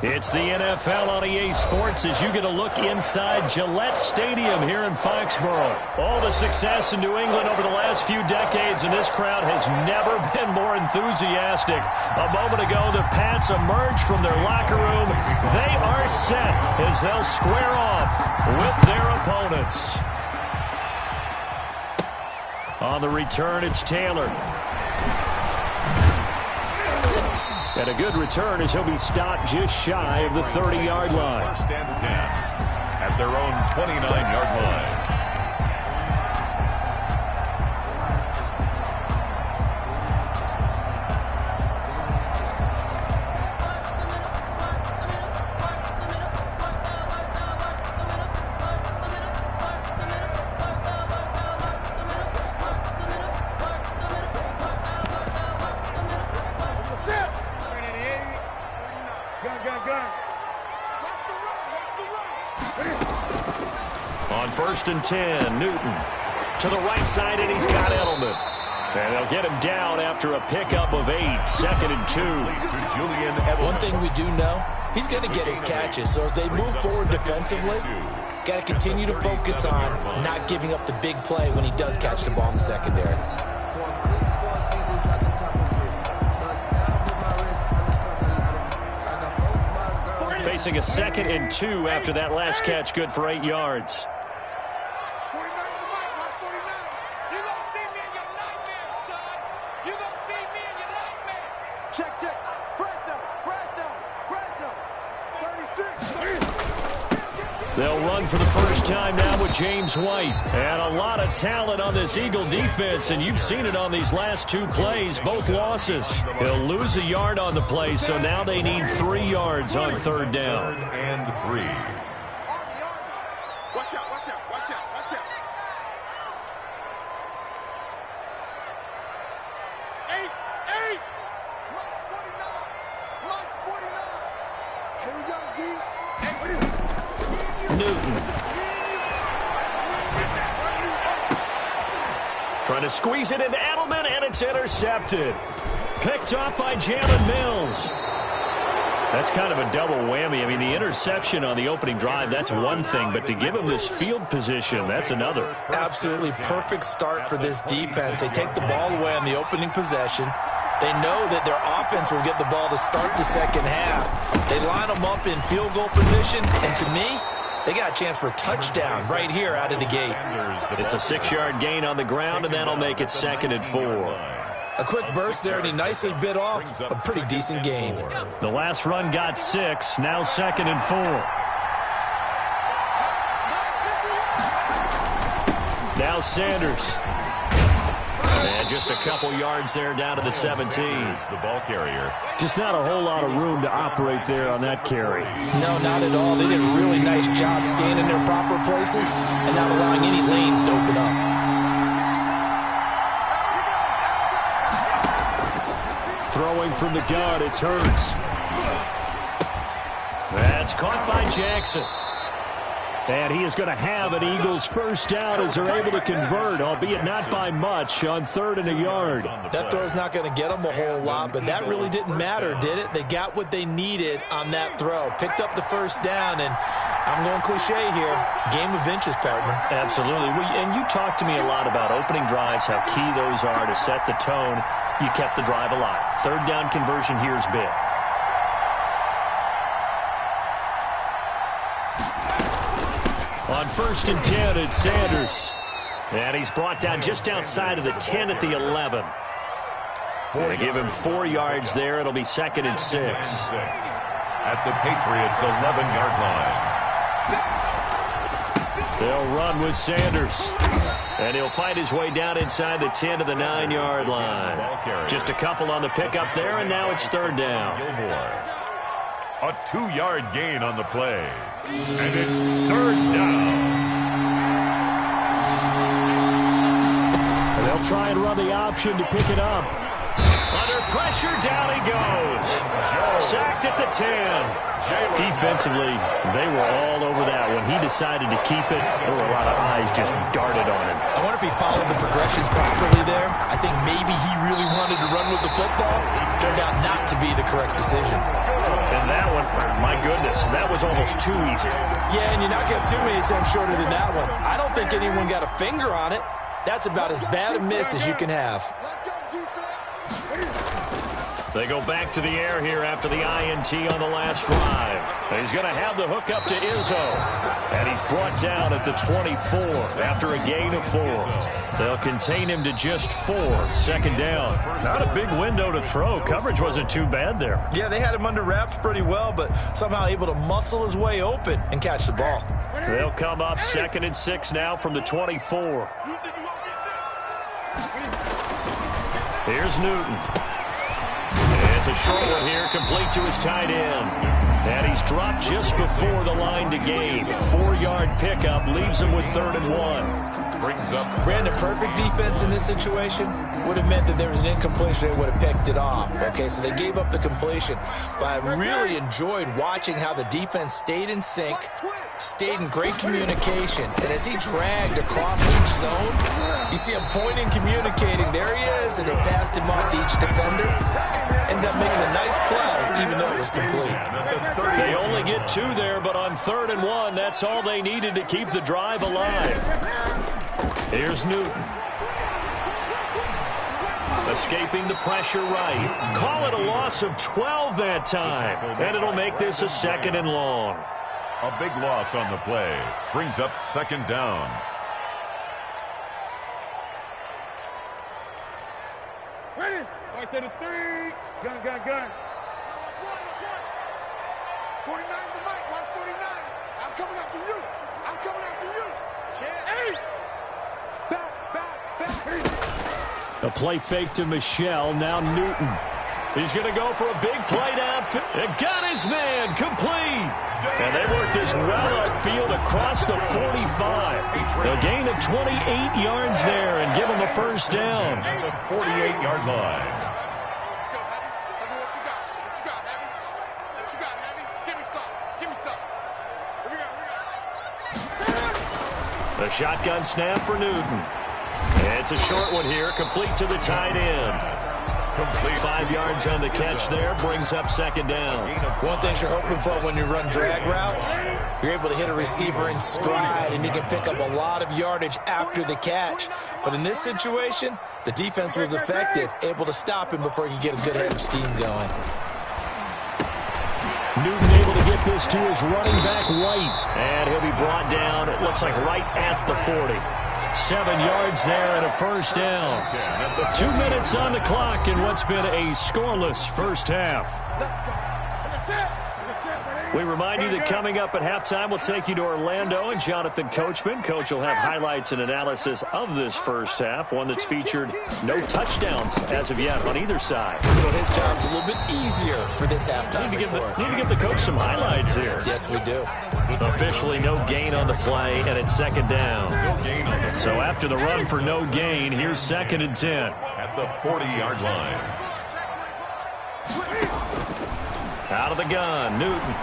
It's the NFL on EA Sports as you get a look inside Gillette Stadium here in Foxborough. All the success in New England over the last few decades, and this crowd has never been more enthusiastic. A moment ago, the Pats emerged from their locker room. They are set as they'll square off with their opponents. On the return, it's Taylor. And a good return as he'll be stopped just shy of the 30-yard line. First and 10 at their own 29-yard line. On first and 10, Newton to the right side, and he's got Edelman. And they'll get him down after a pickup of 8, 2nd and 2. One thing we do know, he's going to get his catches. So as they move forward defensively, got to continue to focus on not giving up the big play when he does catch the ball in the secondary. Facing a 2nd and 2 after that last catch, good for 8 yards. They'll run for the first time now with James White. And a lot of talent on this Eagle defense, and you've seen it on these last 2 plays, both losses. He'll lose a yard on the play, so now they need 3 yards on 3rd down. 3rd and 3. Watch out, watch out, watch out, watch out. 8, 8. March 49. March 49. Here we go, G. Newton. Trying to squeeze it into Edelman, and it's intercepted. Picked off by Jalen Mills. That's kind of a double whammy. I mean, the interception on the opening drive, that's one thing, but to give him this field position, that's another. Absolutely perfect start for this defense. They take the ball away on the opening possession. They know that their offense will get the ball to start the second half. They line them up in field goal position, and to me, they got a chance for a touchdown right here out of the gate. It's a 6-yard gain on the ground, and that'll make it 2nd and 4. A quick burst there, and he nicely bit off a pretty decent gain. The last run got 6, now 2nd and 4. Now Sanders. And just a couple yards there down to the 17. The ball carrier. Just not a whole lot of room to operate there on that carry. No, not at all. They did a really nice job staying in their proper places and not allowing any lanes to open up. Throwing from the gun, it's Hurts. That's caught by Jackson. And he is going to have an Eagles first down as they're able to convert, albeit not by much, on 3rd and a yard. That throw's not going to get them a whole lot, but that really didn't matter, did it? They got what they needed on that throw. Picked up the first down, and I'm going cliche here, game of inches, partner. Absolutely. And you talked to me a lot about opening drives, how key those are to set the tone. You kept the drive alive. 3rd down conversion here is big. On 1st and 10, it's Sanders. And he's brought down just outside of the 10 at the 11. They give him 4 yards there. It'll be 2nd and 6. At the Patriots' 11-yard line. They'll run with Sanders. And he'll fight his way down inside the 10 to the 9-yard line. Just a couple on the pickup there, and now it's 3rd down. A 2-yard gain on the play. And it's 3rd down. And they'll try and run the option to pick it up. Under pressure, down he goes. Sacked at the 10. Defensively, they were all over that. When he decided to keep it, there were a lot of eyes just darted on him. I wonder if he followed the progressions properly there. I think maybe he really wanted to run with the football. Turned out not to be the correct decision. And that one, my goodness, that was almost too easy. Yeah, and you're not getting too many attempts shorter than that one. I don't think anyone got a finger on it. That's about as bad a miss as you can have. They go back to the air here after the INT on the last drive. He's going to have the hook up to Izzo. And he's brought down at the 24 after a gain of 4. They'll contain him to just 4. Second down. Not a big window to throw. Coverage wasn't too bad there. Yeah, they had him under wraps pretty well, but somehow able to muscle his way open and catch the ball. They'll come up 2nd and 6 now from the 24. Here's Newton. It's a short one here, complete to his tight end. And he's dropped just before the line to gain. 4-yard pickup leaves him with 3rd and 1. Brings up Brandon, perfect defense in this situation would have meant that there was an incompletion. They would have picked it off. Okay, so they gave up the completion. But I really enjoyed watching how the defense stayed in sync, stayed in great communication. And as he dragged across each zone, you see him pointing, communicating. There he is, and they passed him off to each defender. Ended up making a nice play, even though it was complete. They only get 2 there, but on 3rd and 1, that's all they needed to keep the drive alive. Here's Newton. Escaping the pressure right. Call it a loss of 12 that time. And it'll make this a 2nd and long. a big loss on the play. Brings up 2nd down. Ready? Right to the 3. Gun. 49 the mic. Watch 49. I'm coming after you. Hey! Back. A play fake to Michelle. Now Newton. He's going to go for a big play downfield. And got his man complete. And they work this well upfield across the 45. A gain of 28 yards there and give him a first down. At the 48-yard line. Let's go, Heavy. Tell me what you got. Heavy? Give me some. Here we go. The shotgun snap for Newton. It's a short one here, complete to the tight end. 5 yards on the catch there, brings up 2nd down. One thing you're hoping for when you run drag routes, you're able to hit a receiver in stride, and you can pick up a lot of yardage after the catch. But in this situation, the defense was effective, able to stop him before you get a good head of steam going. Newton able to get this to his running back White. And he'll be brought down, it looks like right at the 40. 7 yards there and a first down. 2 minutes on the clock in what's been a scoreless first half. We remind you that coming up at halftime, we'll take you to Orlando and Jonathan Coachman. Coach will have highlights and analysis of this first half, one that's featured no touchdowns as of yet on either side. So his job's a little bit easier for this halftime. Need to give the coach some highlights here. Yes, we do. Officially no gain on the play, and it's 2nd down. So after the run for no gain, here's 2nd and 10. At the 40-yard line. Out of the gun, Newton.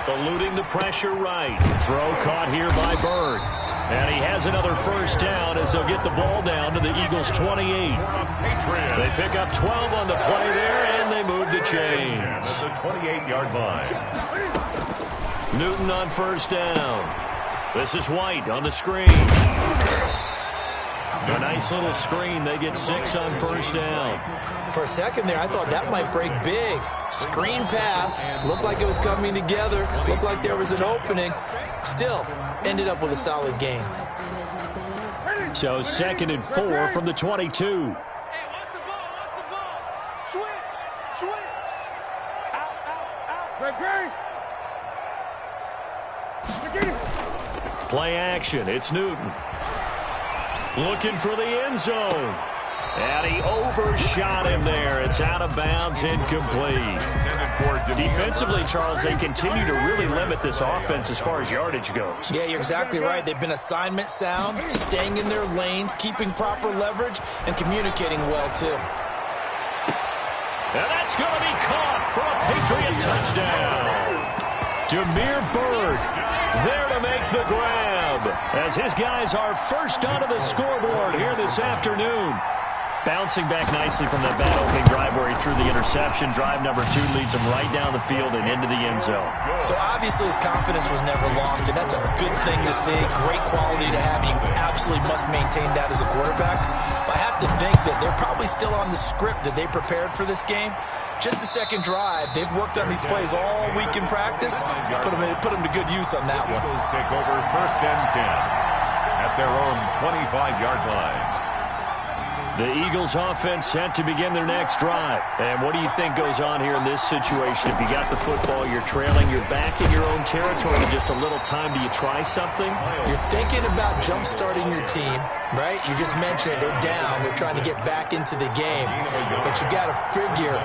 Eluding the pressure right. Throw caught here by Bird. And he has another first down as they'll get the ball down to the Eagles' 28. They pick up 12 on the play there, and they move the chains. At the 28-yard line. Newton on first down. This is White on the screen. A nice little screen. They get 6 on first down. For a second there, I thought that might break big. Screen pass. Looked like it was coming together. Looked like there was an opening. Still, ended up with a solid gain. So 2nd and 4 from the 22. Hey, watch the ball. Switch. Out. Great. Play action. It's Newton. Looking for the end zone. And he overshot him there. It's out of bounds, incomplete. Defensively, Charles, they continue to really limit this offense as far as yardage goes. Yeah, you're exactly right. They've been assignment sound, staying in their lanes, keeping proper leverage, and communicating well, too. And that's going to be caught for a Patriot touchdown. Demir Bird there to make the grab as his guys are first onto the scoreboard here this afternoon. Bouncing back nicely from that bad opening drive where he threw the interception. Drive number 2 leads him right down the field and into the end zone. So obviously his confidence was never lost, and that's a good thing to see. Great quality to have. You absolutely must maintain that as a quarterback. But I have to think that they're probably still on the script that they prepared for this game. Just the second drive. They've worked on these plays all week in practice. Put them to good use on that one. Eagles take over 1st and 10 at their own 25-yard line. The Eagles offense set to begin their next drive. And what do you think goes on here in this situation? If you got the football, you're trailing, you're back in your own territory, just a little time, do you try something? You're thinking about jump-starting your team, right? You just mentioned it. They're down. They're trying to get back into the game. But you got to figure,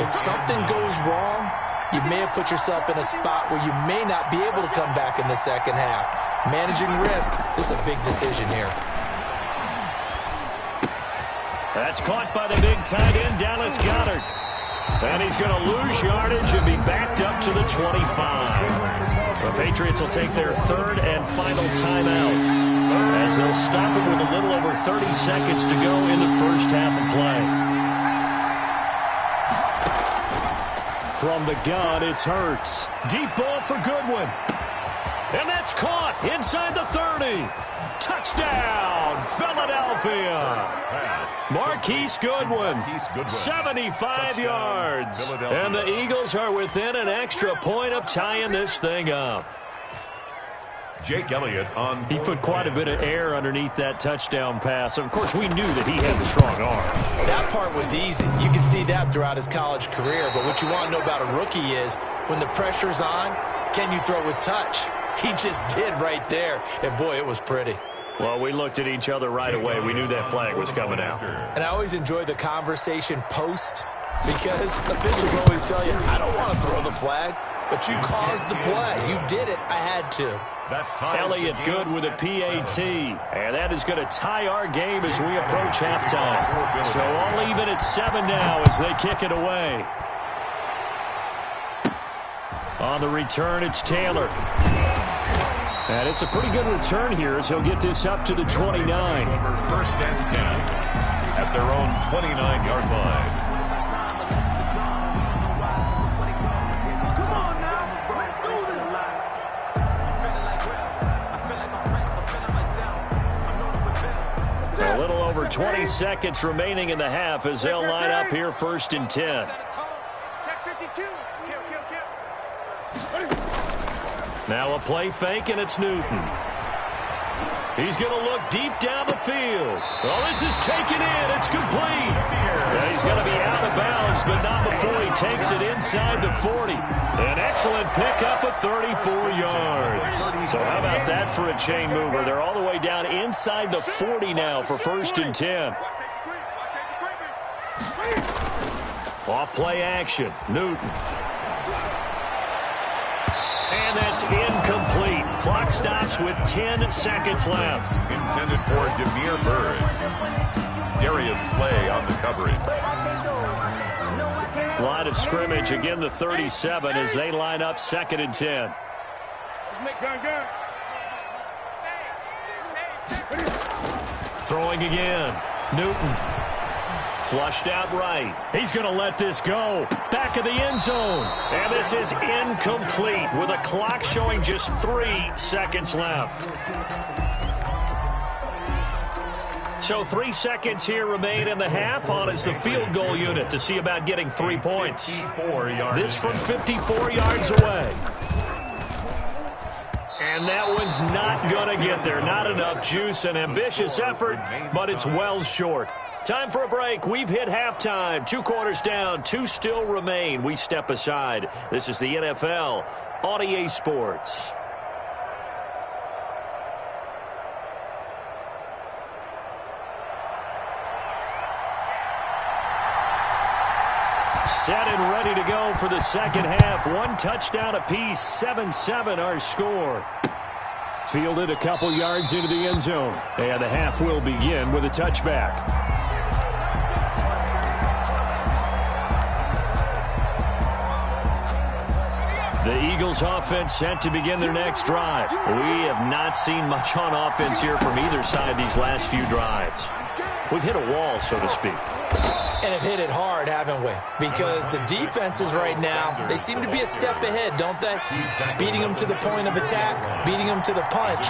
if something goes wrong, you may have put yourself in a spot where you may not be able to come back in the second half. Managing risk, this is a big decision here. That's caught by the big tight end, Dallas Goedert. And he's going to lose yardage and be backed up to the 25. The Patriots will take their 3rd and final timeout as they'll stop it with a little over 30 seconds to go in the first half of play. From the gun, it's Hurts. Deep ball for Goodwin. And that's caught inside the 30. Touchdown, Philadelphia. Marquise Goodwin, 75 yards. And the Eagles are within an extra point of tying this thing up. Jake Elliott on. He put quite a bit of air underneath that touchdown pass. Of course, we knew that he had the strong arm. That part was easy. You can see that throughout his college career. But what you want to know about a rookie is when the pressure's on, can you throw with touch? He just did right there. And, boy, it was pretty. Well, we looked at each other right away. We knew that flag was coming out. And I always enjoy the conversation post because officials always tell you, I don't want to throw the flag, but you caused the play. You did it. I had to. Elliott good with a PAT. And that is going to tie our game as we approach halftime. So all even at 7 now as they kick it away. On the return, it's Taylor. And it's a pretty good return here as he'll get this up to the 29. 1st and 10 at their own 29-yard line. A little over 20 seconds remaining in the half as they'll line up here 1st and 10. Now a play fake, and it's Newton. He's going to look deep down the field. Well, this is taken in. It's complete. Yeah, he's going to be out of bounds, but not before he takes it inside the 40. An excellent pickup of 34 yards. So how about that for a chain mover? They're all the way down inside the 40 now for 1st and 10. Off play action. Newton. And that's incomplete. Clock stops with 10 seconds left. Intended for Demir Bird. Darius Slay on the coverage. Line of scrimmage, again the 37 as they line up 2nd and 10. Throwing again. Newton. Flushed out right. He's going to let this go. Back of the end zone. And this is incomplete with a clock showing just 3 seconds left. So 3 seconds here remain in the half. On is the field goal unit to see about getting 3 points. This from 54 yards away. And that one's not going to get there. Not enough juice. An ambitious effort, but it's well short. Time for a break. We've hit halftime. 2 quarters down. 2 still remain. We step aside. This is the NFL on EA Sports. Set and ready to go for the second half. 1 touchdown apiece. 7-7 our score. Fielded a couple yards into the end zone. And the half will begin with a touchback. The Eagles offense set to begin their next drive. We have not seen much on offense here from either side these last few drives. we've hit a wall, so to speak. And have hit it hard, haven't we? Because the defenses right now, they seem to be a step ahead, don't they? Beating them to the point of attack, beating them to the punch.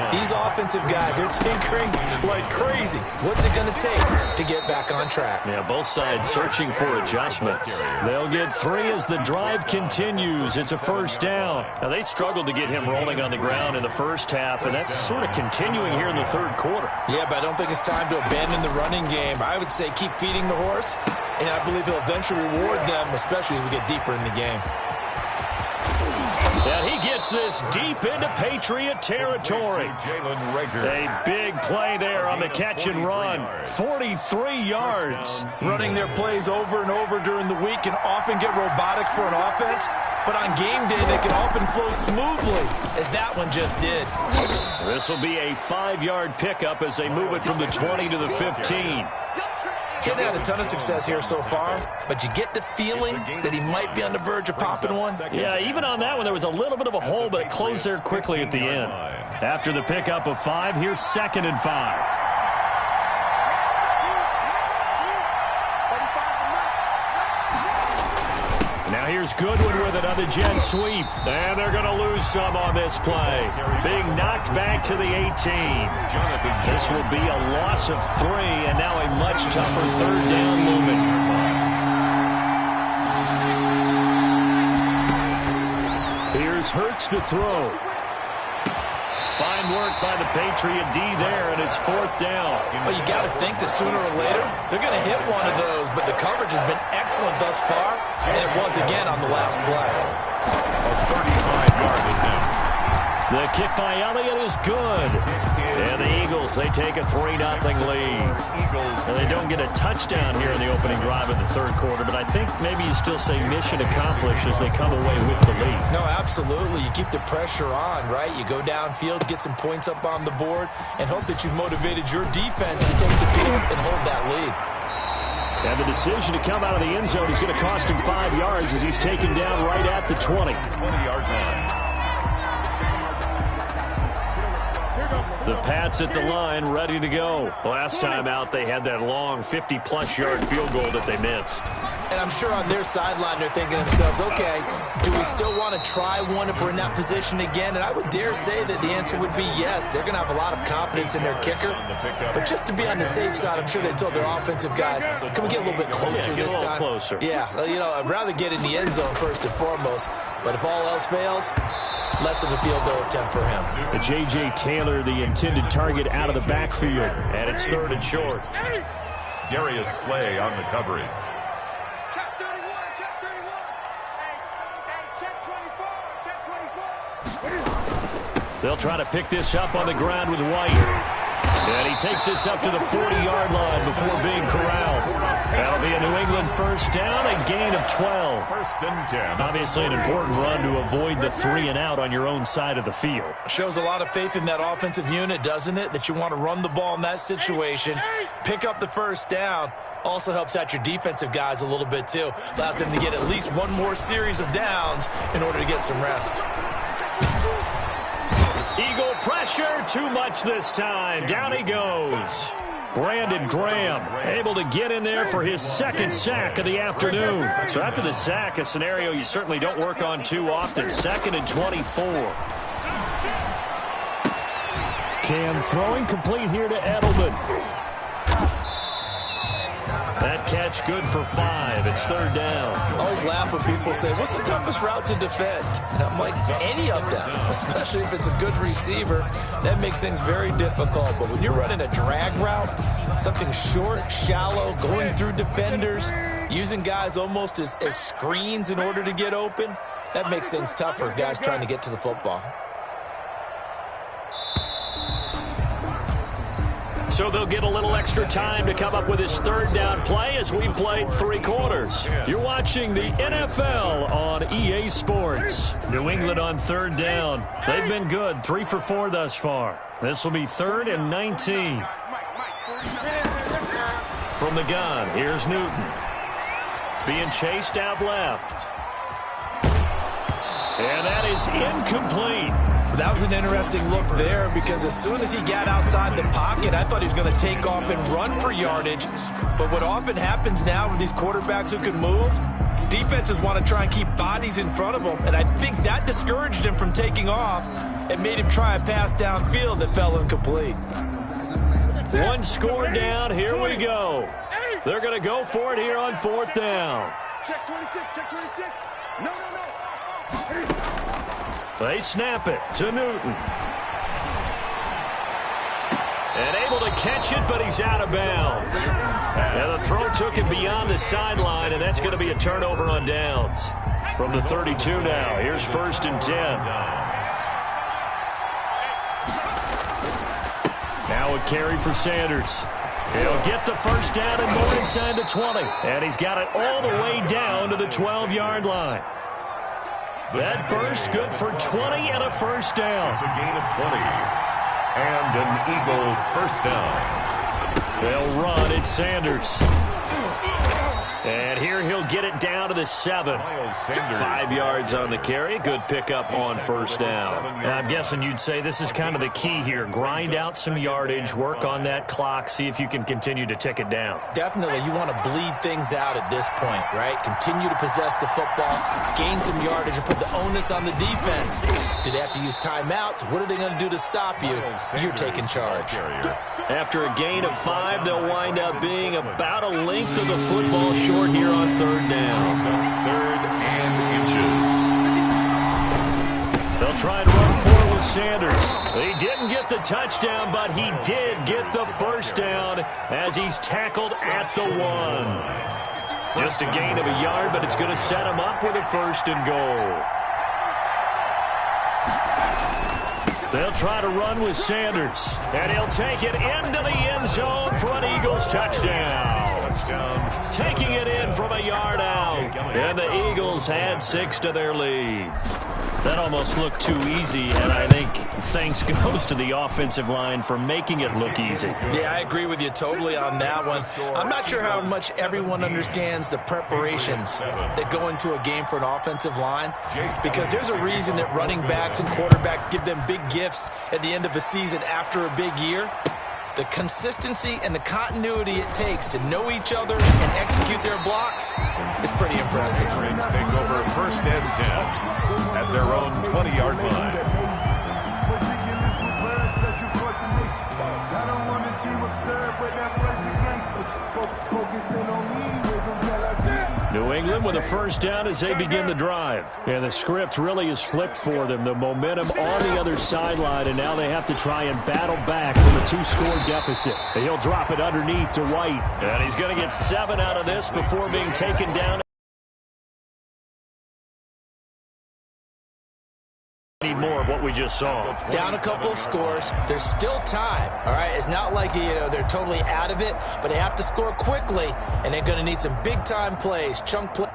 These offensive guys are tinkering like crazy. What's it going to take to get back on track? Yeah, both sides searching for adjustments. They'll get 3 as the drive continues. It's a first down. Now, they struggled to get him rolling on the ground in the first half, and that's sort of continuing here in the third quarter. Yeah, but I don't think it's time to abandon the running game. I would say keep feeding the horse, and I believe he'll eventually reward them, especially as we get deeper in the game. And he gets this deep into Patriot territory. A big play there on the catch and run. 43 yards. Running their plays over and over during the week can often get robotic for an offense, but on game day they can often flow smoothly, as that one just did. This will be a 5-yard pickup as they move it from the 20 to the 15. Hadn't had a ton of success here so far, but you get the feeling that he might be on the verge of popping one. Yeah, even on that one, there was a little bit of a hole, but it closed there quickly at the end. After the pickup of 5, here's 2nd and 5. Now here's Goodwin with it on the jet sweep. And they're going to lose some on this play. Being knocked back to the 18. This will be a loss of 3, and now a much tougher third down movement. Here's Hurts to throw. Fine work by the Patriot D there, and it's 4th down. Well, you got to think that sooner or later they're going to hit one of those, but the coverage has been excellent thus far, and it was again on the last play. A 35-yard attempt. The kick by Elliott is good. And the Eagles, they take a 3-0 lead. And they don't get a touchdown here in the opening drive of the third quarter, but I think maybe you still say mission accomplished as they come away with the lead. No, absolutely. You keep the pressure on, right? You go downfield, get some points up on the board, and hope that you've motivated your defense to take the field and hold that lead. And the decision to come out of the end zone is going to cost him 5 yards as he's taken down right at the 20. 20-yard line. The Pats at the line, ready to go. Last time out, they had that long 50-plus yard field goal that they missed. And I'm sure on their sideline, they're thinking to themselves, okay, do we still want to try one if we're in that position again? And I would dare say that the answer would be yes. They're going to have a lot of confidence in their kicker. But just to be on the safe side, I'm sure they told their offensive guys, can we get a little bit closer this time? Closer. Yeah, well, you know, I'd rather get in the end zone first and foremost. But if all else fails, less of a field goal attempt for him. But J.J. Taylor, the intended target, out of the backfield. And it's 3rd and short. Darius Slay on the coverage. Check 31, check 31. Hey, check 24, check 24. They'll try to pick this up on the ground with White. And he takes this up to the 40-yard line before being corralled. That'll be a New England first down, a gain of 12. 1st and 10. Obviously an important run to avoid the 3 and out on your own side of the field. Shows a lot of faith in that offensive unit, doesn't it? That you want to run the ball in that situation. Pick up the first down. Also helps out your defensive guys a little bit, too. Allows them to get at least one more series of downs in order to get some rest. Eagle pressure, too much this time. Down he goes. Brandon Graham able to get in there for his 2nd sack of the afternoon. So after the sack, a scenario you certainly don't work on too often. 2nd and 24. Cam throwing complete here to Edelman. That catch good for 5. It's 3rd down. I always laugh when people say, what's the toughest route to defend? And I'm like, any of them, especially if it's a good receiver. That makes things very difficult. But when you're running a drag route, something short, shallow, going through defenders, using guys almost as screens in order to get open, that makes things tougher, guys trying to get to the football. So they'll get a little extra time to come up with his 3rd down play as we played 3 quarters. You're watching the NFL on EA Sports. New England on 3rd down. They've been good, 3 for 4 thus far. This will be 3rd and 19. From the gun, here's Newton. Being chased out left. And that is incomplete. That was an interesting look there because as soon as he got outside the pocket, I thought he was going to take off and run for yardage. But what often happens now with these quarterbacks who can move, defenses want to try and keep bodies in front of them, and I think that discouraged him from taking off and made him try a pass downfield that fell incomplete. One score down, here we go. They're going to go for it here on 4th down. Check 26, check 26. No. They snap it to Newton. And able to catch it, but he's out of bounds. And the throw took him beyond the sideline, and that's going to be a turnover on downs. From the 32 now, here's 1st and 10. Now a carry for Sanders. He'll get the first down and more inside the 20. And he's got it all the way down to the 12-yard line. That burst good for 20 and a first down. It's a gain of 20. And an Eagle first down. They'll run. It's Sanders. And here he'll get it down to the 7. 5 yards on the carry. Good pickup on first down. And I'm guessing you'd say this is kind of the key here. Grind out some yardage, work on that clock, see if you can continue to tick it down. Definitely, you want to bleed things out at this point, right? Continue to possess the football, gain some yardage, and put the onus on the defense. Do they have to use timeouts? What are they going to do to stop you? You're taking charge. After a gain of 5, they'll wind up being about a length of the football short here on 3rd down. 3rd and inches. They'll try and run forward with Sanders. He didn't get the touchdown, but he did get the first down as he's tackled at the 1. Just a gain of a yard, but it's going to set him up with a 1st and goal. They'll try to run with Sanders, and he'll take it into the end zone for an Eagles touchdown. Taking it in from a yard out, and the Eagles had 6 to their lead. That almost looked too easy, and I think thanks goes to the offensive line for making it look easy. Yeah, I agree with you totally on that one. I'm not sure how much everyone understands the preparations that go into a game for an offensive line, because there's a reason that running backs and quarterbacks give them big gifts at the end of a season after a big year. The consistency and the continuity it takes to know each other and execute their blocks is pretty impressive. Reds take over 1st and 10 at their own 20-yard line. New England with a first down as they begin the drive. And the script really is flipped for them. The momentum on the other sideline, and now they have to try and battle back from a 2-score deficit. And he'll drop it underneath to White. And he's going to get 7 out of this before being taken down. Need more of what we just saw. Down a couple of scores. There's still time, all right? It's not like, they're totally out of it, but they have to score quickly, and they're going to need some big-time plays, chunk plays.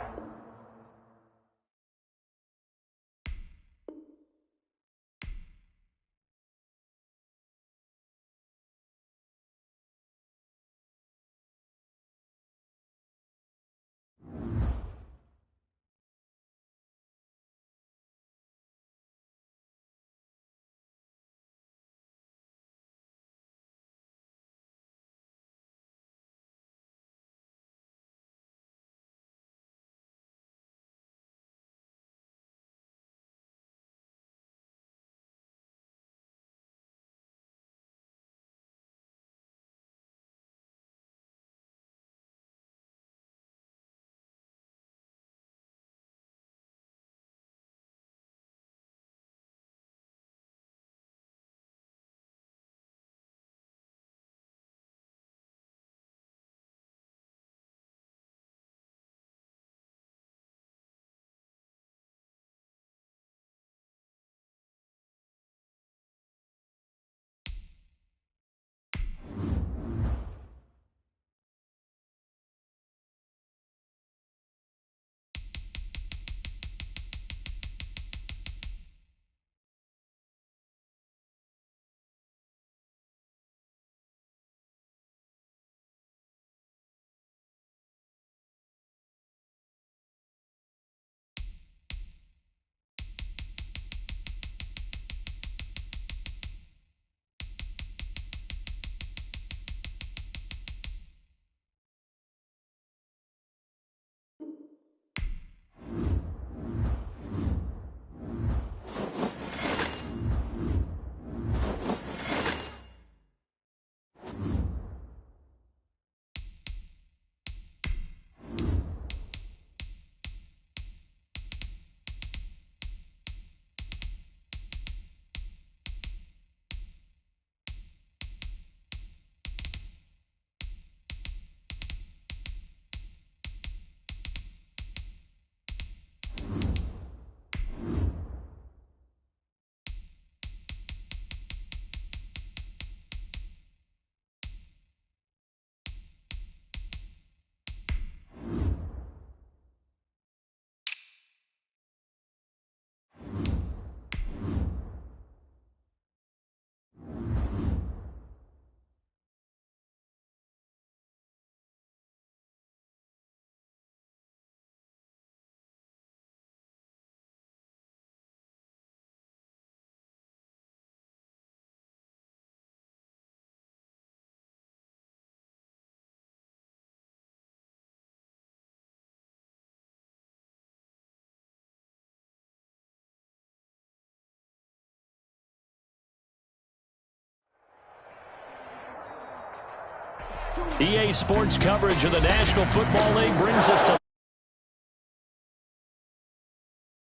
EA Sports coverage of the National Football League brings us to...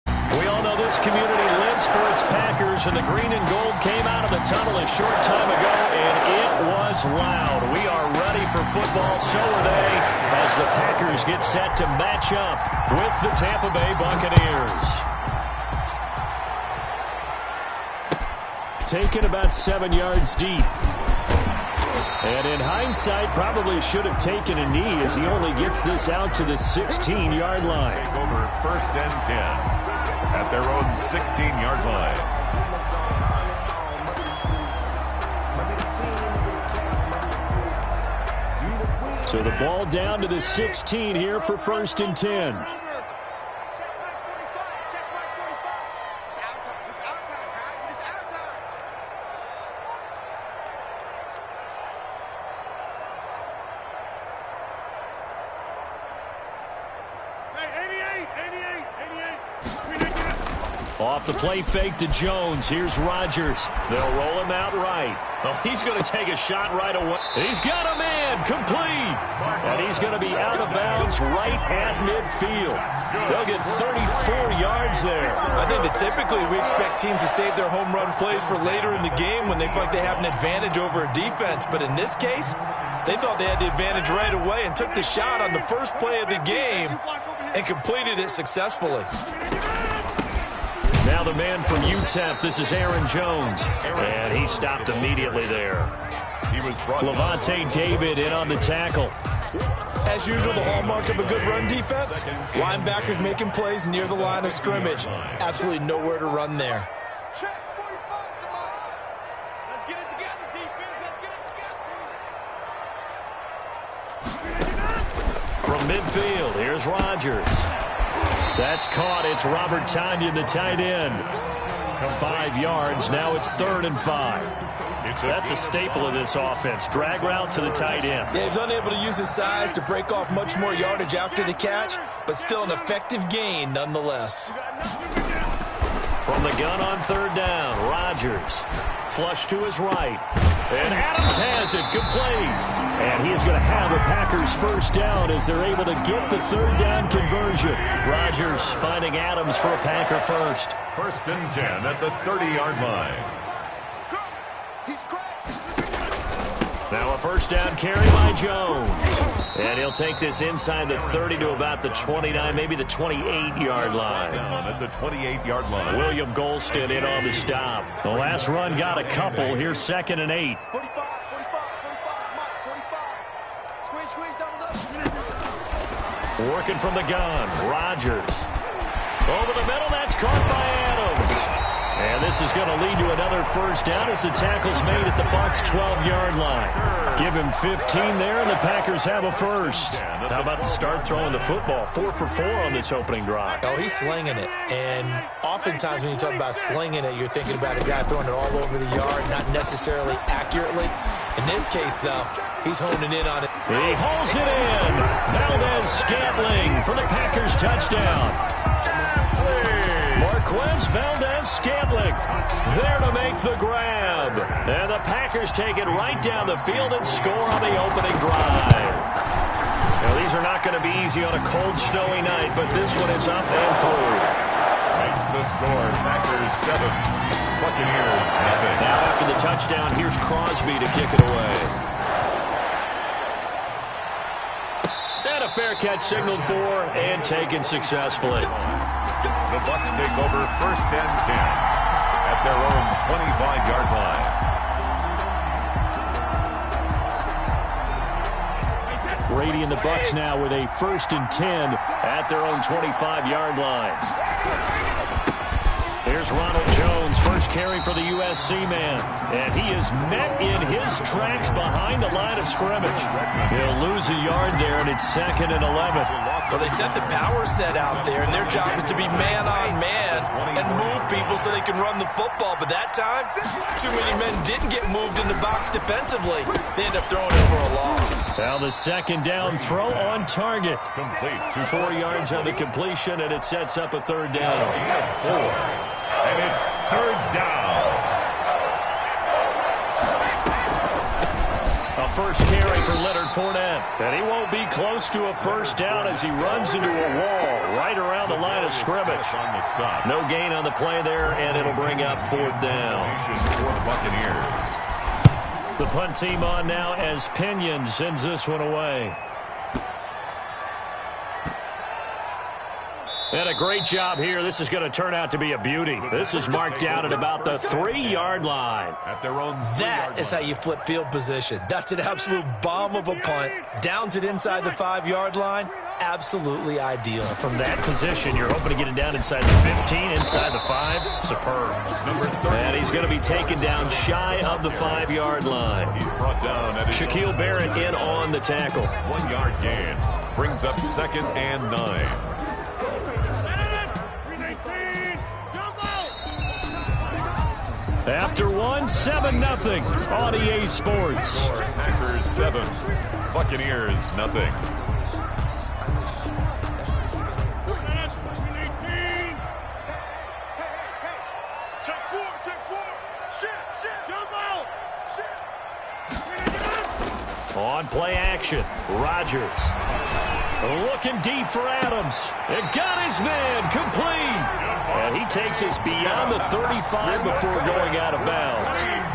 We all know this community lives for its Packers, and the green and gold came out of the tunnel a short time ago, and it was loud. We are ready for football, so are they, as the Packers get set to match up with the Tampa Bay Buccaneers. Taken about 7 yards deep. And in hindsight, probably should have taken a knee as he only gets this out to the 16-yard line. Take over 1st and 10 at their own 16-yard line. So the ball down to the 16 here for 1st and 10. Off the play fake to Jones. Here's Rodgers. They'll roll him out right. Oh, he's going to take a shot right away. He's got a man complete. And he's going to be out of bounds right at midfield. They'll get 34 yards there. I think that typically we expect teams to save their home run plays for later in the game when they feel like they have an advantage over a defense. But in this case, they thought they had the advantage right away and took the shot on the first play of the game and completed it successfully. Now the man from UTEP, this is Aaron Jones. And he stopped immediately there. He was brought Levante David in on the tackle. As usual, the hallmark of a good run defense, linebackers making plays near the line of scrimmage. Absolutely nowhere to run there. Check 45, come on. Let's get it together, defense. Let's get it together. From midfield, here's Rodgers. That's caught. It's Robert Tonyan, the tight end. 5 yards. Now it's 3rd and 5. That's a staple of this offense. Drag route to the tight end. Yeah, he's unable to use his size to break off much more yardage after the catch, but still an effective gain nonetheless. From the gun on 3rd down, Rodgers. Flush to his right. And Adams has it, complete. And he is going to have a Packers 1st down as they're able to get the 3rd down conversion. Rodgers finding Adams for a Packer first. 1st and 10 at the 30-yard line. Now a 1st down carry by Jones. And he'll take this inside the 30 to about the 29, maybe the 28-yard line. Down at the 28-yard line. William Golston in on the stop. The last run got a couple. Here's 2nd and 8. 45, 45, 45. Squeeze down with us. Working from the gun. Rodgers. Over the middle. That's caught by Adams. And this is going to lead to another 1st down as the tackle's made at the Bucs' 12-yard line. Give him 15 there, and the Packers have a 1st. How about the start throwing the football? 4 for 4 on this opening drive. Oh, he's slinging it. And oftentimes when you talk about slinging it, you're thinking about a guy throwing it all over the yard, not necessarily accurately. In this case, though, he's honing in on it. He hauls it in. Valdez-Scantling for the Packers touchdown. Marquez Valdez-Scantling there to make the grab. And the Packers take it right down the field and score on the opening drive. Now, these are not going to be easy on a cold, snowy night, but this one is up and through. Makes the score. Packers 7. Buccaneers nothing. Now after the touchdown, here's Crosby to kick it away. And a fair catch signaled for and taken successfully. The Bucs take over 1st and 10 at their own 25-yard line. Brady and the Bucs now with a 1st and 10 at their own 25-yard line. Here's Ronald Jones, first carry for the USC man. And he is met in his tracks behind the line of scrimmage. He'll lose a yard there, and it's 2nd and 11. Well, they sent the power set out there, and their job is to be man-on-man and move people so they can run the football. But that time, too many men didn't get moved in the box defensively. They end up throwing it for a loss. Now the 2nd down throw on target. Complete. 4 yards on the completion, and it sets up a 3rd down. And it's 3rd down. A first carry for Leonard Fournette. And he won't be close to a first down as he runs into a wall right around the line of scrimmage. No gain on the play there, and it'll bring up 4th down. For the Buccaneers. The punt team on now as Pinion sends this one away. And a great job here. This is going to turn out to be a beauty. This is marked out at about the 3-yard line. At their own That is how you flip field position. That's an absolute bomb of a punt. Downs it inside the 5-yard line. Absolutely ideal. From that position, you're hoping to get it down inside the 15, inside the 5. Superb. And he's going to be taken down shy of the 5-yard line. He's brought down at Shaquille Barrett in on the tackle. 1-yard gain. Brings up 2nd and 9. After 7-0 on EA Sports. Packers 7, Buccaneers nothing. On play action, Rodgers. Looking deep for Adams. It got his man complete. And he takes us beyond the 35 before going out of bounds.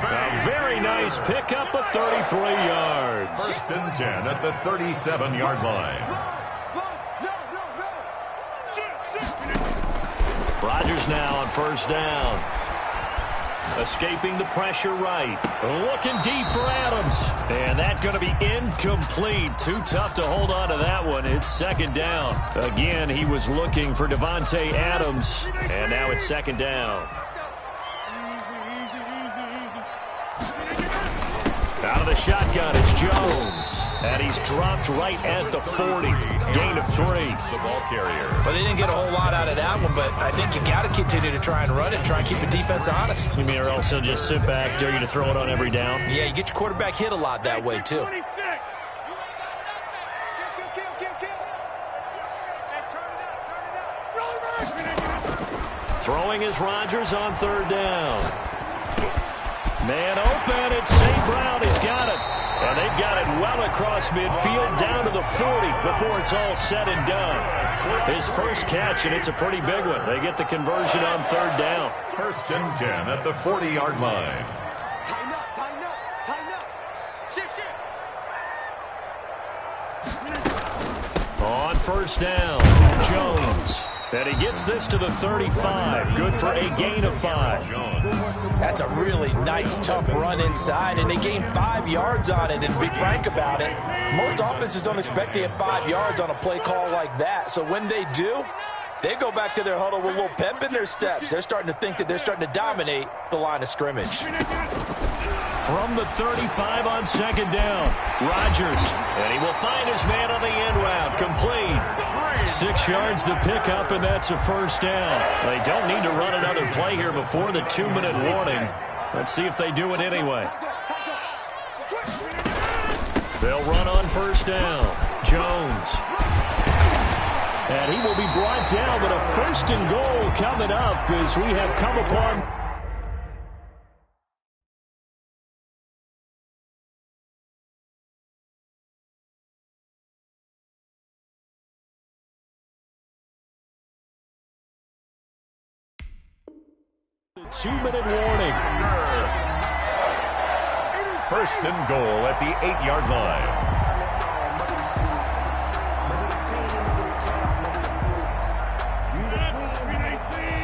A very nice pickup of 33 yards. 1st and 10 at the 37-yard line. Rodgers now on 1st down. Escaping the pressure right. Looking deep for Adams. And that's going to be incomplete. Too tough to hold on to that one. It's 2nd down. Again, he was looking for Devontae Adams. And now it's 2nd down. Out of the shotgun is Jones. And he's dropped right at the 40. Gain of 3. The ball carrier. But they didn't get a whole lot out of that one, but I think you've got to continue to try and run it and try and keep the defense honest. You mean, or else he'll just sit back, dare you to throw it on every down? Yeah, you get your quarterback hit a lot that way, too. Throwing is Rodgers on 3rd down. Man open, it's St. Brown. He's got it. And they've got it well across midfield down to the 40 before it's all said and done. His first catch, and it's a pretty big one. They get the conversion on 3rd down. 1st and 10 at the 40-yard line. Tighten up, tighten up, tighten up. Shift. On 1st down, Jones. And he gets this to the 35. Good for a gain of 5. That's a really nice, tough run inside, and they gained 5 yards on it. And to be frank about it, most offenses don't expect to get 5 yards on a play call like that. So when they do, they go back to their huddle with a little pep in their steps. They're starting to think that they're starting to dominate the line of scrimmage. From the 35 on 2nd down, Rodgers. And he will find his man on the end route. Complete. 6 yards the pickup, and that's a 1st down. They don't need to run another play here before the 2-minute warning. Let's see if they do it anyway. They'll run on 1st down. Jones. And he will be brought down, but a 1st and goal coming up as we have come upon... The 2-minute warning. 1st and goal at the 8-yard line.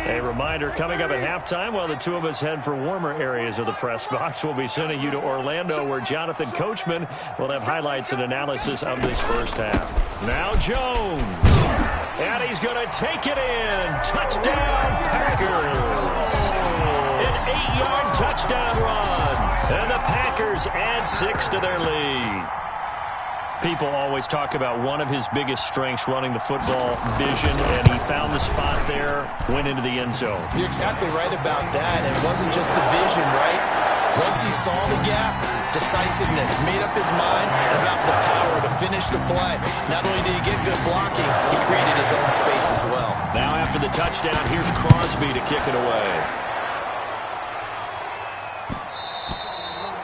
A reminder, coming up at halftime, while the two of us head for warmer areas of the press box, we'll be sending you to Orlando, where Jonathan Coachman will have highlights and analysis of this first half. Now Jones. And he's going to take it in. Touchdown, Packers. An 8-yard touchdown run. And the Packers add 6 to their lead. People always talk about one of his biggest strengths, running the football, vision, and he found the spot there, went into the end zone. You're exactly right about that. It wasn't just the vision, right? Once he saw the gap, decisiveness, made up his mind, and about the power to finish the play. Not only did he get good blocking, he created his own space as well. Now after the touchdown, here's Crosby to kick it away.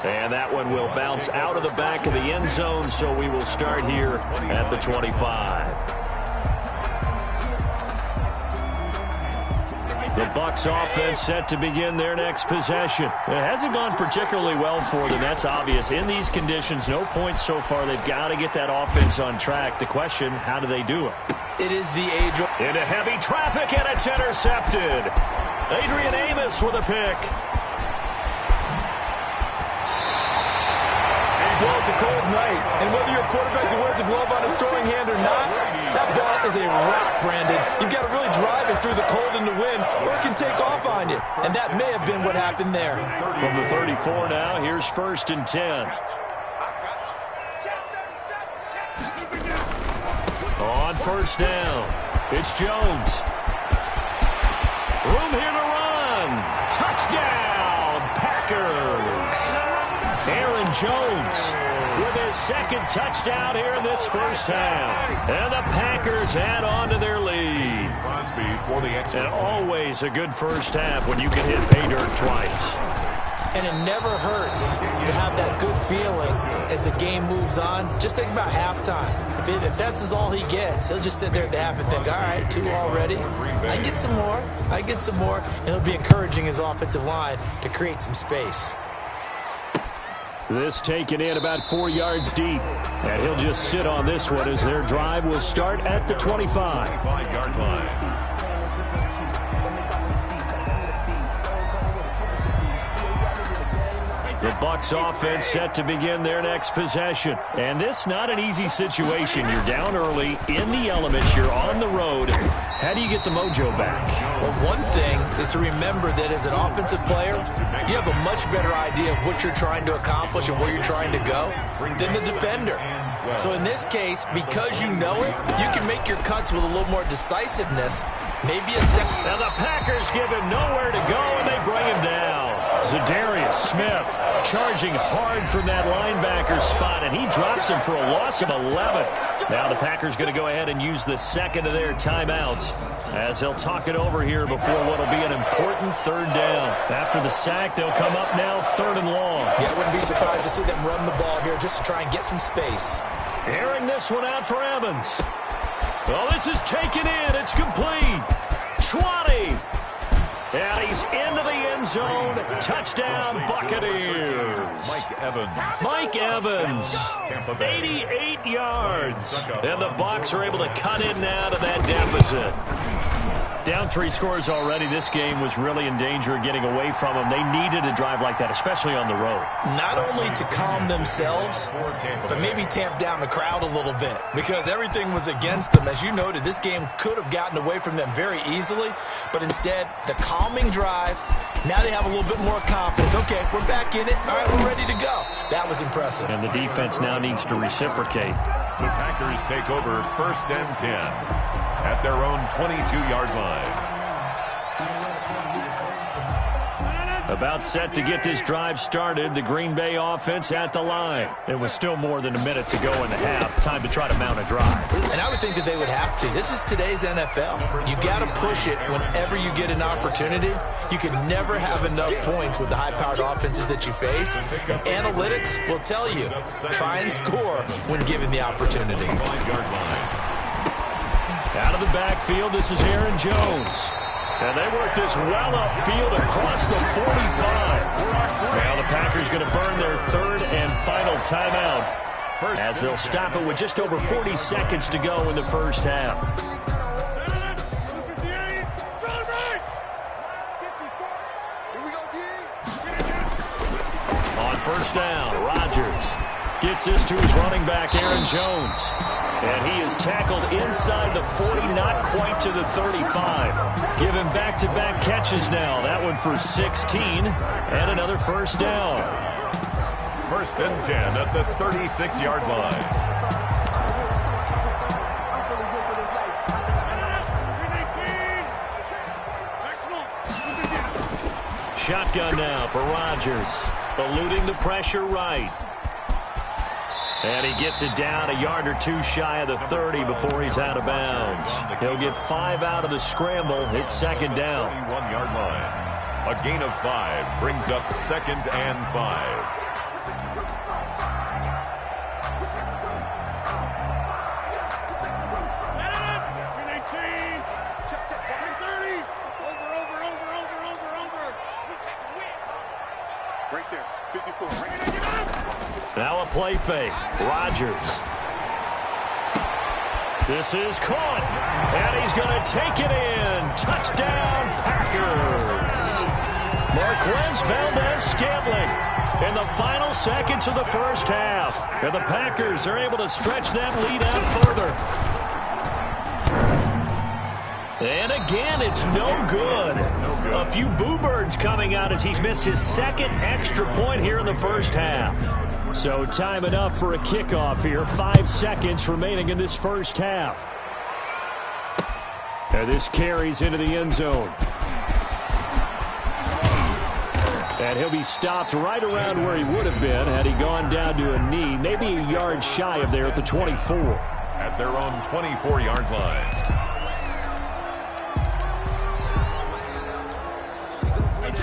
And that one will bounce out of the back of the end zone, so we will start here at the 25. The Bucs offense set to begin their next possession. It hasn't gone particularly well for them. That's obvious. In these conditions, no points so far. They've got to get that offense on track. The question, how do they do it? It is the age of... Into heavy traffic, and it's intercepted. Adrian Amos with a pick. Well, it's a cold night, and whether you're a quarterback that wears a glove on his throwing hand or not, that ball is a rock, Brandon. You've got to really drive it through the cold and the wind, or it can take off on you. And that may have been what happened there. From the 34 now, here's 1st and 10. On 1st down, it's Jones. Room here to run. Touchdown, Packers. Aaron Jones with his 2nd touchdown here in this first half. And the Packers add on to their lead. And always a good first half when you can hit pay dirt twice. And it never hurts to have that good feeling as the game moves on. Just think about halftime. If that's all he gets, he'll just sit there at the half and think, all right, 2 already. I can get some more. I get some more. And he'll be encouraging his offensive line to create some space. This taken in about 4 yards deep. And he'll just sit on this one as their drive will start at the 25. 5-yard line. The Bucs offense set to begin their next possession. And this not an easy situation. You're down early, in the elements, you're on the road. How do you get the mojo back? Well, one thing is to remember that as an offensive player, you have a much better idea of what you're trying to accomplish and where you're trying to go than the defender. So in this case, because you know it, you can make your cuts with a little more decisiveness. Maybe a second. Now the Packers give him nowhere to go, and they bring him down. Zadarius Smith charging hard from that linebacker spot, and he drops him for a loss of 11. Now the Packers going to go ahead and use the 2nd of their timeouts as they'll talk it over here before what will be an important 3rd down. After the sack, they'll come up now 3rd and long. Yeah, I wouldn't be surprised to see them run the ball here just to try and get some space. Airing this one out for Evans. Well, this is taken in. It's complete. 20. And he's into the end zone. Touchdown, Buccaneers. Mike Evans. 88 yards. And the Bucs are able to cut in now to that deficit. Down 3 scores already. This game was really in danger of getting away from them. They needed a drive like that, especially on the road. Not only to calm themselves, but maybe tamp down the crowd a little bit because everything was against them. As you noted, this game could have gotten away from them very easily, but instead, the calming drive, now they have a little bit more confidence. Okay, we're back in it. All right, we're ready to go. That was impressive. And the defense now needs to reciprocate. The Packers take over 1st and 10 at their own 22-yard line. About set to get this drive started, the Green Bay offense at the line. It was still more than a minute to go in the half. Time to try to mount a drive. And I would think that they would have to. This is today's NFL. You got to push it whenever you get an opportunity. You can never have enough points with the high-powered offenses that you face. And analytics will tell you, try and score when given the opportunity. 5-yard line. Out of the backfield, this is Aaron Jones. And they work this well upfield across the 45. Now the Packers going to burn their 3rd and final timeout as they'll stop it with just over 40 seconds to go in the first half. On 1st down, Rodgers gets this to his running back, Aaron Jones. And he is tackled inside the 40, not quite to the 35. Give him back-to-back catches now. That one for 16, and another 1st down. 1st and 10 at the 36-yard line. Shotgun now for Rodgers, eluding the pressure right. And he gets it down a yard or 2 shy of the 30 before he's out of bounds. He'll get 5 out of the scramble. It's 2nd down. 21-yard line. A gain of 5 brings up 2nd and 5. Right there, 54. Now a play fake. Rodgers. This is caught. And he's going to take it in. Touchdown, Packers. Marquez Valdez-Scantling in the final seconds of the first half. And the Packers are able to stretch that lead out further. And again, it's no good. A few boo birds coming out as he's missed his second extra point here in the first half. So time enough for a kickoff here. 5 seconds remaining in this first half. And this carries into the end zone. And he'll be stopped right around where he would have been had he gone down to a knee, maybe a yard shy of there at the 24. At their own 24-yard line.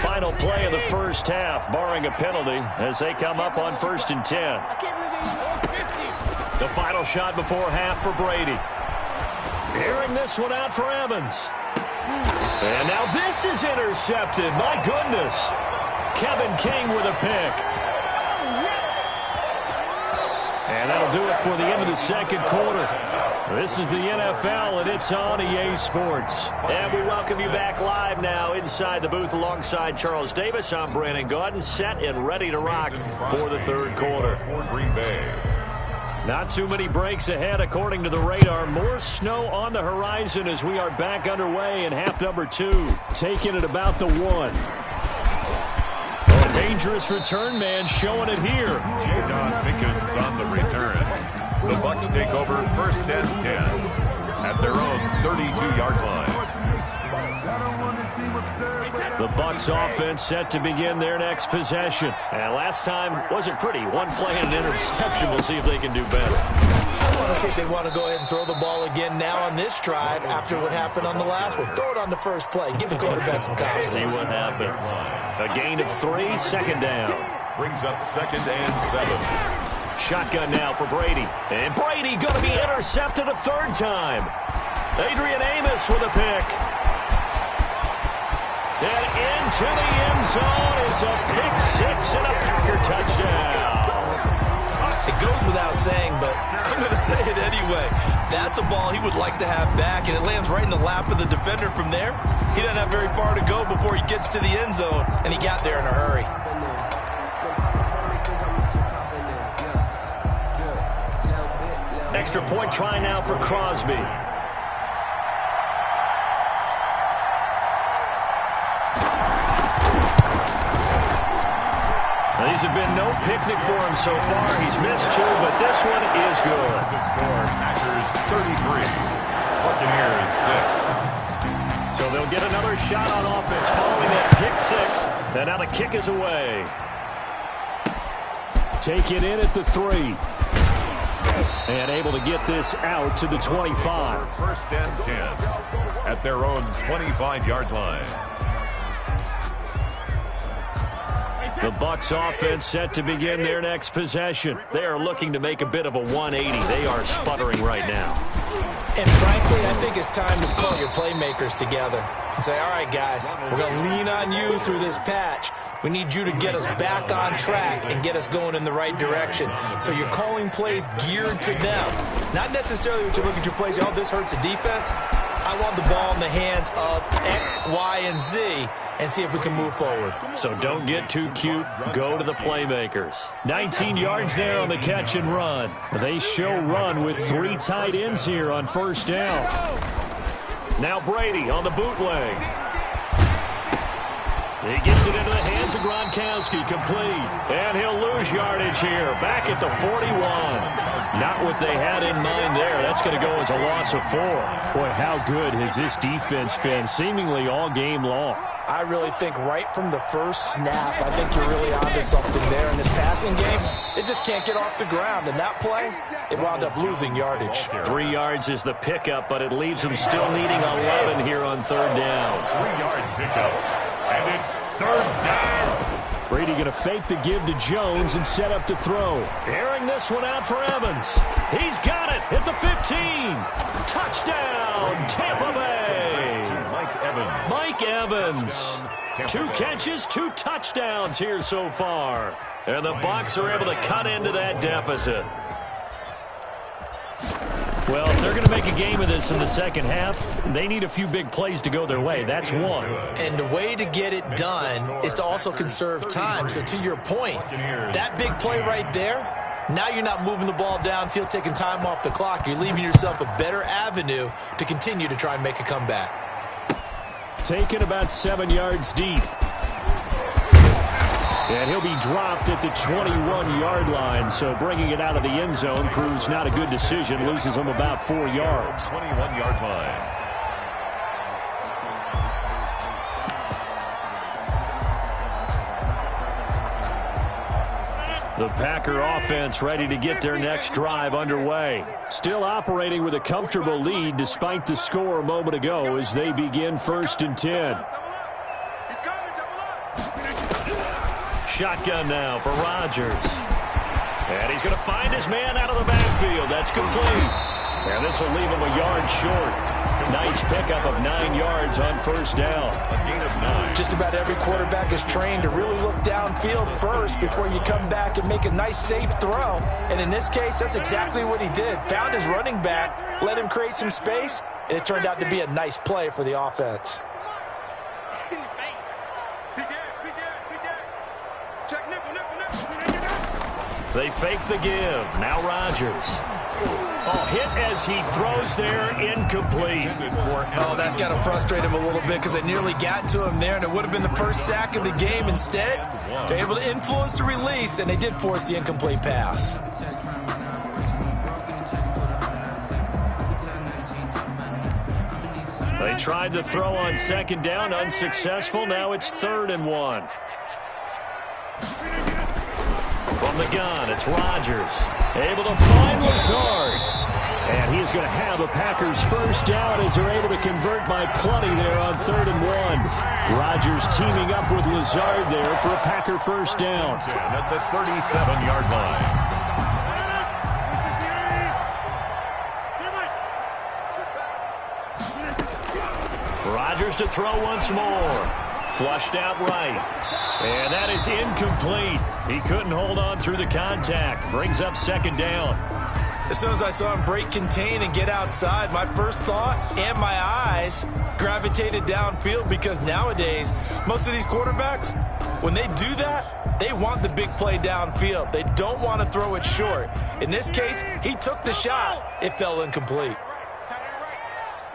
Final play of the first half, barring a penalty, as they come up on 1st and 10. The final shot before half for Brady. Airing this one out for Evans. And now this is intercepted. My goodness. Kevin King with a pick. And that'll do it for the end of the second quarter. This is the NFL, and it's on EA Sports. And we welcome you back live now inside the booth alongside Charles Davis. I'm Brandon Gaudin, set and ready to rock for the third quarter. For Green Bay. Not too many breaks ahead according to the radar. More snow on the horizon as we are back underway in half number 2. Taking it about the 1. A dangerous return man showing it here. J. Pickens on the return. The Bucs take over 1st and 10 at their own 32-yard line. The Bucs offense set to begin their next possession. And last time wasn't pretty. One play and an interception. We'll see if they can do better. I want to see if they want to go ahead and throw the ball again now on this drive after what happened on the last one. Throw it on the first play. Give the quarterback some confidence. See what happens. A gain of 3, second down. Brings up 2nd and 7. Shotgun now for Brady. And Brady going to be intercepted a 3rd time. Adrian Amos with a pick. And into the end zone. It's a pick 6 and a Packer touchdown. It goes without saying, but I'm going to say it anyway. That's a ball he would like to have back, and it lands right in the lap of the defender from there. He doesn't have very far to go before he gets to the end zone, and he got there in a hurry. Extra point try now for Crosby. These have been no picnic for him so far. He's missed 2, but this one is good. The score, Packers 33, Buccaneers 6. So they'll get another shot on offense following that pick 6. And now the kick is away. Take it in at the 3. And able to get this out to the 25. 1st and 10 at their own 25-yard line. The Bucs offense set to begin their next possession. They are looking to make a bit of a 180. They are sputtering right now. And frankly, I think it's time to call your playmakers together and say, all right, guys, we're going to lean on you through this patch. We need you to get us back on track and get us going in the right direction. So you're calling plays geared to them. Not necessarily what you look at your plays, oh, this hurts the defense. I want the ball in the hands of X, Y, and Z and see if we can move forward. So don't get too cute. Go to the playmakers. 19 yards there on the catch and run. They show run with 3 tight ends here on 1st down. Now Brady on the bootleg. He gets it into the hands of Gronkowski, complete. And he'll lose yardage here, back at the 41. Not what they had in mind there. That's going to go as a loss of 4. Boy, how good has this defense been, seemingly all game long. I really think right from the first snap, I think you're really onto something there in this passing game. It just can't get off the ground. And that play, it wound up losing yardage. 3 yards is the pickup, but it leaves them still needing 11 here on 3rd down. 3-yard pickup. And it's 3rd down. Brady going to fake the give to Jones and set up to throw. Airing this one out for Evans. He's got it at the 15. Touchdown, Tampa Bay. Mike Evans. 2 catches, 2 touchdowns here so far. And the Bucs are able to cut into that deficit. Well, if they're going to make a game of this in the second half, they need a few big plays to go their way. That's one. And the way to get it done is to also conserve time. So to your point, that big play right there, now you're not moving the ball downfield, taking time off the clock. You're leaving yourself a better avenue to continue to try and make a comeback. Taken about 7 yards deep. And he'll be dropped at the 21-yard line, so bringing it out of the end zone proves not a good decision. Loses him about 4 yards. 21-yard line. The Packer offense ready to get their next drive underway. Still operating with a comfortable lead despite the score a moment ago as they begin 1st and 10. Shotgun now for Rodgers. And he's going to find his man out of the backfield. That's complete. And this will leave him a yard short. Nice pickup of 9 yards on 1st down. A gain of 9. Just about every quarterback is trained to really look downfield first before you come back and make a nice, safe throw. And in this case, that's exactly what he did. Found his running back, let him create some space, and it turned out to be a nice play for the offense. They fake the give. Now Rodgers. Oh, hit as he throws there, incomplete. Oh, that's got to frustrate him a little bit because it nearly got to him there, and it would have been the first sack of the game. Instead, they're able to influence the release, and they did force the incomplete pass. They tried to throw on 2nd down, unsuccessful. Now it's 3rd and 1. From the gun, it's Rodgers. Able to find Lazard. And he's going to have a Packers 1st down as they're able to convert by plenty there on 3rd and 1. Rodgers teaming up with Lazard there for a Packer 1st down. At the 37-yard line. Rodgers to throw once more. Flushed out right. And that is incomplete. He couldn't hold on through the contact. Brings up 2nd down. As soon as I saw him break contain and get outside, my first thought and my eyes gravitated downfield because nowadays, most of these quarterbacks, when they do that, they want the big play downfield. They don't want to throw it short. In this case, he took the shot. It fell incomplete.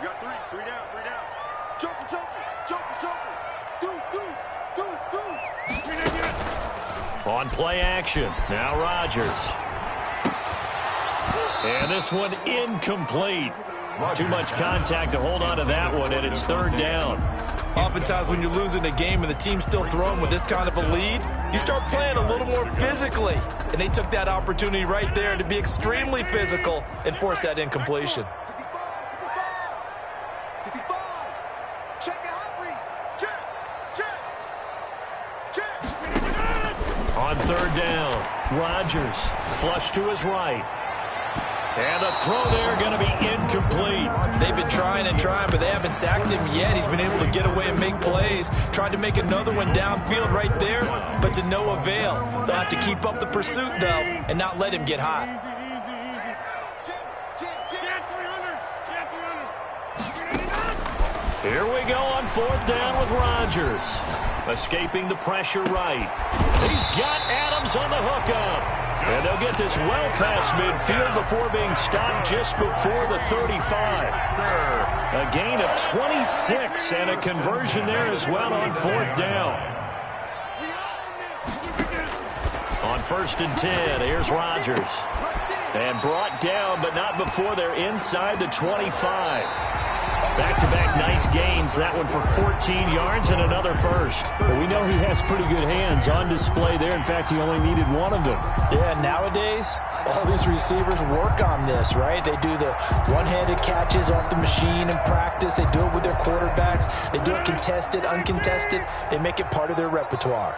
You got three down. Joker. On play action, now Rodgers. And this one incomplete. Too much contact to hold on to that one, and it's 3rd down. Oftentimes when you're losing a game and the team's still throwing with this kind of a lead, you start playing a little more physically. And they took that opportunity right there to be extremely physical and force that incompletion. On 3rd down, Rodgers flush to his right. And the throw there going to be incomplete. They've been trying, but they haven't sacked him yet. He's been able to get away and make plays. Tried to make another one downfield right there, but to no avail. They'll have to keep up the pursuit, though, and not let him get hot. Here we go on 4th down with Rodgers. Escaping the pressure right. He's got Adams on the hookup. And they'll get this well past midfield before being stopped just before the 35. A gain of 26 and a conversion there as well on 4th down. On 1st and 10, here's Rodgers. And brought down, but not before they're inside the 25. Back-to-back nice gains. That one for 14 yards and another first. Well, we know he has pretty good hands on display there. In fact, he only needed one of them. Yeah, nowadays, all these receivers work on this, right? They do the one-handed catches off the machine in practice. They do it with their quarterbacks. They do it contested, uncontested. They make it part of their repertoire.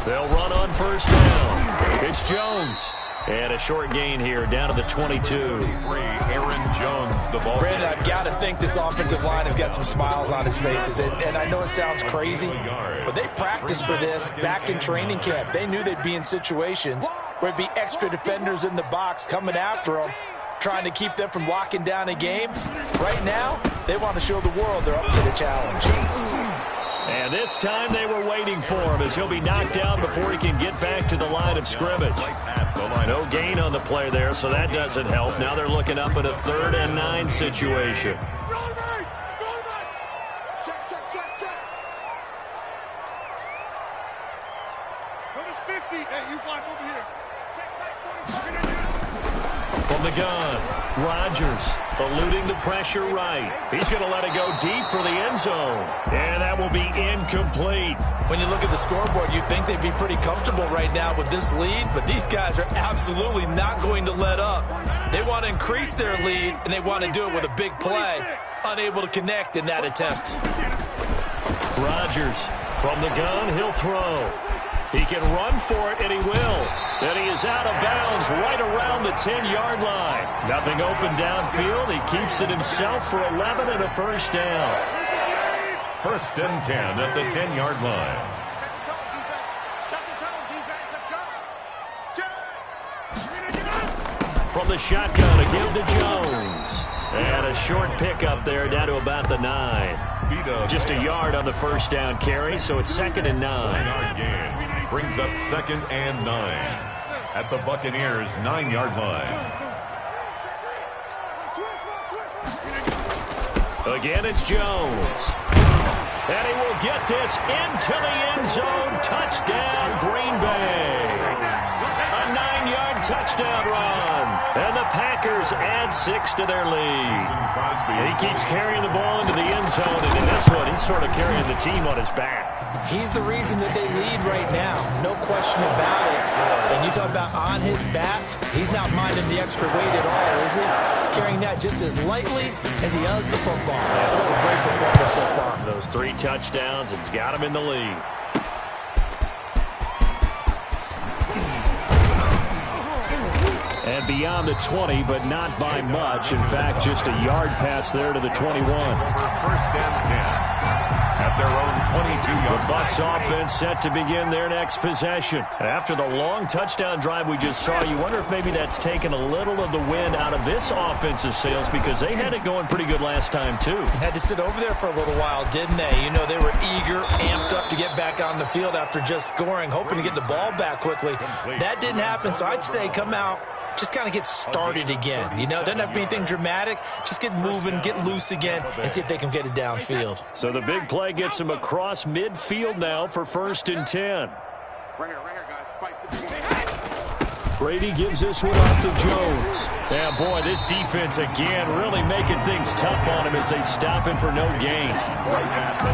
They'll run on first down. It's Jones. And a short gain here, down to the 22. Aaron Jones, the ball. Brandon, I've got to think this offensive line has got some smiles on its faces. And I know it sounds crazy, but they practiced for this back in training camp. They knew they'd be in situations where it'd be extra defenders in the box coming after them, trying to keep them from locking down a game. Right now, they want to show the world they're up to the challenge. And this time they were waiting for him as he'll be knocked down before he can get back to the line of scrimmage. No gain on the play there, so that doesn't help. Now they're looking up at a 3rd and 9 situation. From the gun, Rodgers eluding the pressure right. He's going to let it go deep for the end zone. And that will be incomplete. When you look at the scoreboard, you'd think they'd be pretty comfortable right now with this lead, but these guys are absolutely not going to let up. They want to increase their lead, and they want to do it with a big play. Unable to connect in that attempt. Rodgers from the gun, he'll throw. He can run for it, and he will. And he is out of bounds right around the 10-yard line. Nothing open downfield. He keeps it himself for 11 and a first down. 1st and 10 at the 10-yard line. From the shotgun, again to Jones. And a short pickup there down to about the 9. Just a yard on the first down carry, so it's 2nd and 9. 9-yard gain brings up 2nd and 9 at the Buccaneers' 9-yard line. Again, it's Jones. And he will get this into the end zone. Touchdown, Green Bay. A 9-yard touchdown run. And the Packers add 6 to their lead. And he keeps carrying the ball into the end zone. And in this one, he's sort of carrying the team on his back. He's the reason that they lead right now. No question about it. And you talk about on his back, he's not minding the extra weight at all, is he? Carrying that just as lightly as he does the football. That was a great performance so far. Those 3 touchdowns, it's got him in the lead. And beyond the 20, but not by much. In fact, just a yard pass there to the 21. 1st and 10. At their own 22-yard. The Bucs offense set to begin their next possession. After the long touchdown drive we just saw, you wonder if maybe that's taken a little of the wind out of this offensive sails because they had it going pretty good last time, too. Had to sit over there for a little while, didn't they? You know, they were eager, amped up to get back on the field after just scoring, hoping to get the ball back quickly. That didn't happen, so I'd say come out, just kind of get started again. You know, it doesn't have to be anything dramatic. Just get moving, get loose again, and see if they can get it downfield. So the big play gets them across midfield now for 1st and 10. Right here, guys. Fight the ball. Brady gives this one off to Jones. Yeah, boy, this defense again really making things tough on him as they stop him for no gain.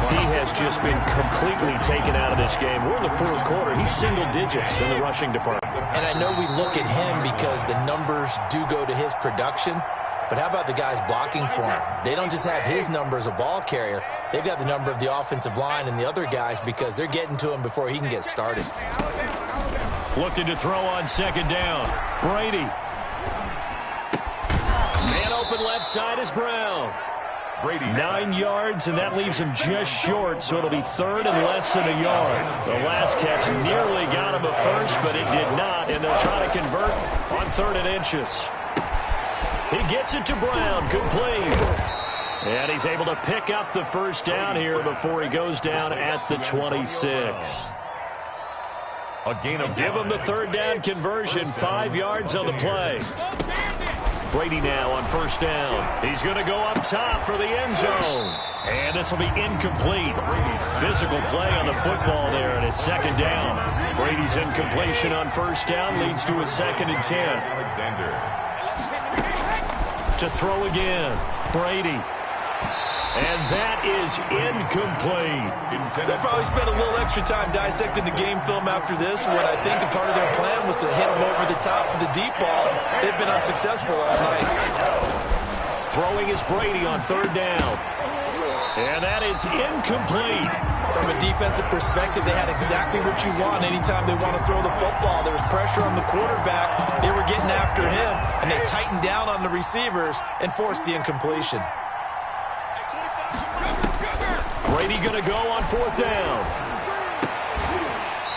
He has just been completely taken out of this game. We're in the 4th quarter. He's single digits in the rushing department. And I know we look at him because the numbers do go to his production, but how about the guys blocking for him? They don't just have his number as a ball carrier. They've got the number of the offensive line and the other guys because they're getting to him before he can get started. Looking to throw on 2nd down. Brady. Man open left side is Brown. Brady 9 yards, and that leaves him just short, so it'll be 3rd and less than a yard. The last catch nearly got him a first, but it did not, and they'll try to convert on 3rd and inches. He gets it to Brown, complete. And he's able to pick up the first down here before he goes down at the 26. a gain of Give him the 3rd down conversion, 5 yards on the play. Brady now on 1st down. He's going to go up top for the end zone. And this will be incomplete. Physical play on the football there, and it's 2nd down. Brady's incompletion on 1st down leads to a 2nd and 10. Alexander. To throw again. Brady. And that is incomplete. They'll probably spend a little extra time dissecting the game film after this one. I think a part of their plan was to hit him over the top of the deep ball. They've been unsuccessful all night. Throwing is Brady on 3rd down. And that is incomplete. From a defensive perspective, they had exactly what you want anytime they want to throw the football. There was pressure on the quarterback. They were getting after him, and they tightened down on the receivers and forced the incompletion. Brady going to go on 4th down.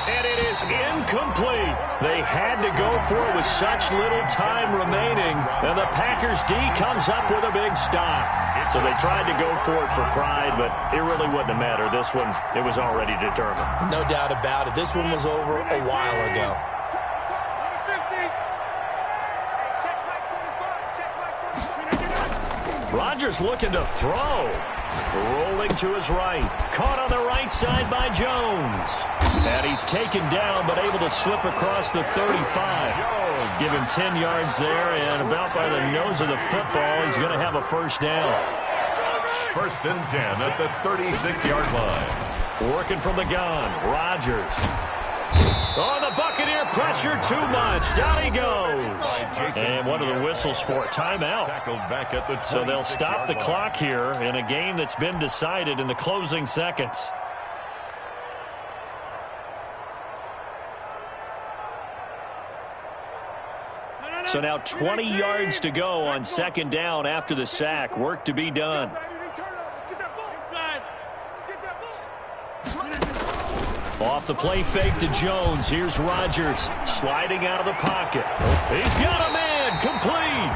And it is incomplete. They had to go for it with such little time remaining. And the Packers D comes up with a big stop. So they tried to go for it for pride, but it really wouldn't have mattered. This one, it was already determined. No doubt about it. This one was over a while ago. Rodgers looking to throw. Rolling to his right. Caught on the right side by Jones. And he's taken down, but able to slip across the 35. Give him 10 yards there, and about by the nose of the football, he's going to have a first down. 1st and 10 at the 36-yard line. Working from the gun, Rodgers. Oh, the Buccaneer pressure too much. Down he goes. And what are the whistles for? Timeout. So they'll stop the clock here in a game that's been decided in the closing seconds. So now 20 yards to go on 2nd down after the sack. Work to be done. Off the play fake to Jones. Here's Rodgers sliding out of the pocket. He's got a man. Complete.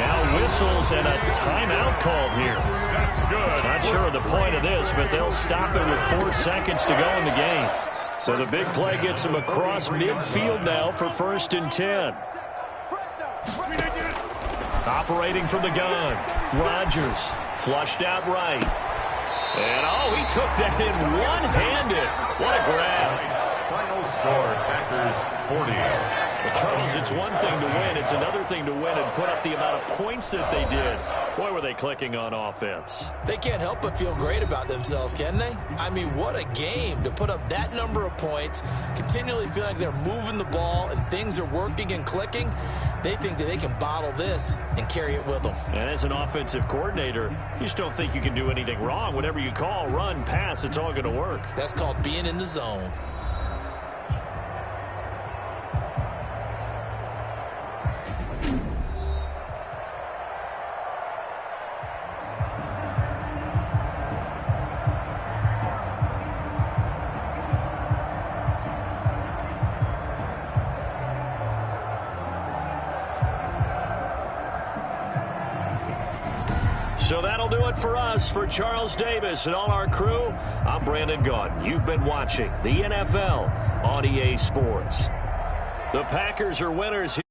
Now whistles and a timeout called here. That's good. Not sure of the point of this, but they'll stop it with 4 seconds to go in the game. So the big play gets him across midfield now for 1st and 10. Operating from the gun. Rodgers flushed out right. And, oh, he took that in one-handed. What a grab. Final score, Packers 40. Well, Charles, it's one thing to win. It's another thing to win and put up the amount of points that they did. Boy, were they clicking on offense. They can't help but feel great about themselves, can they? I mean, what a game to put up that number of points, continually feel like they're moving the ball and things are working and clicking. They think that they can bottle this and carry it with them. And as an offensive coordinator, you just don't think you can do anything wrong. Whatever you call, run, pass, it's all going to work. That's called being in the zone. So that'll do it for us. For Charles Davis and all our crew, I'm Brandon Gaudin. You've been watching the NFL on EA Sports. The Packers are winners here.